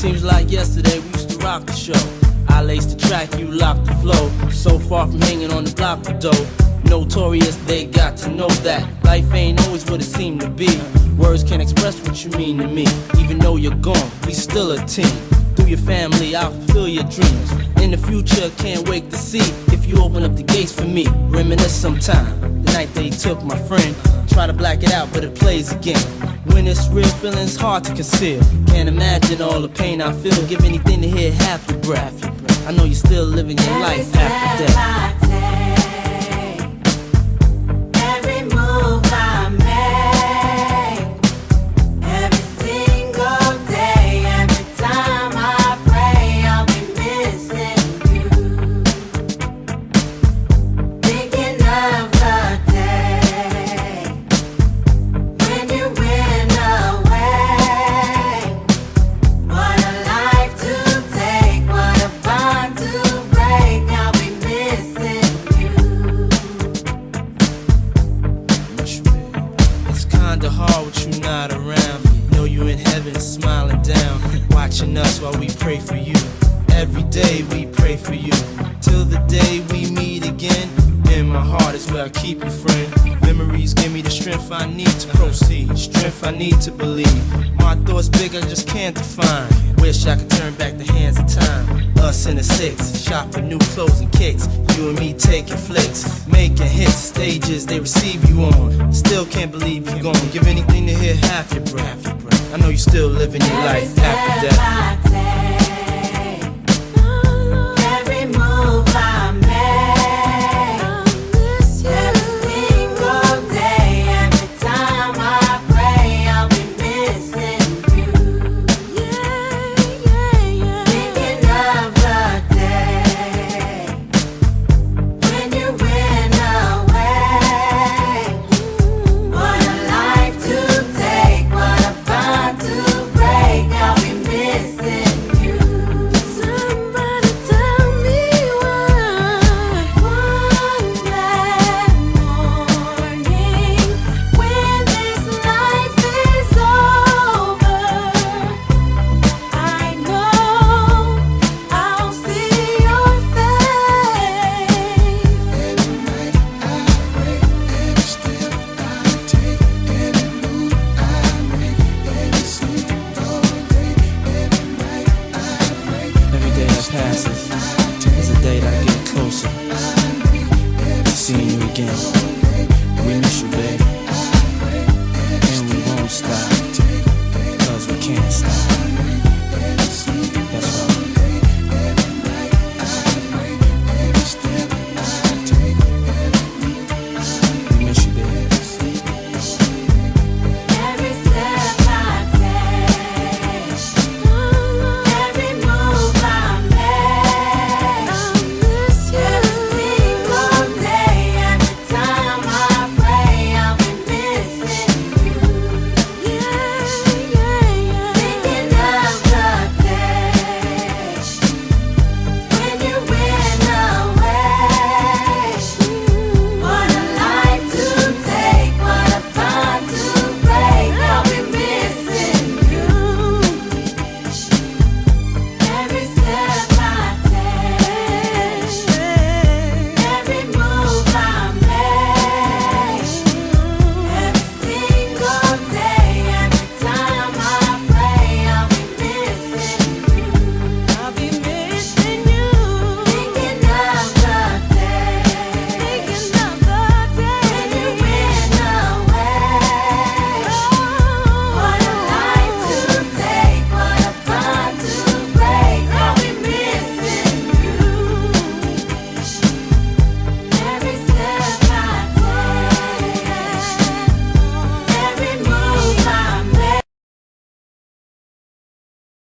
Seems like yesterday we used to rock the show. I laced the track, you locked the flow. So far from hanging on the block for dough. Notorious, they got to know that life ain't always what it seemed to be. Words can't express what you mean to me. Even though you're gone, we still a team. Through your family, I'll fulfill your dreams. In the future, can't wait to see if you open up the gates for me. Reminisce sometime, the night they took my friend. Try to black it out, but it plays again. When it's real, feeling's hard to conceal. Can't imagine all the pain I feel. Give anything to hear half your breath. I know you're still living your life after death. Hard with you not around. Know you in heaven smiling down, watching us while we pray for you. Every day we pray for you, till the day we meet again. In my heart is where I keep you, friend. Memories give me the strength I need to proceed, strength I need to believe. My thoughts big, I just can't define. Wish I could turn back the hands of time. Us in the six, shop for new clothes and kicks. You and me taking flicks, making hits, stages they receive you on. Still can't believe you're gone. Give anything to hear half your breath. I know you still living your life after death.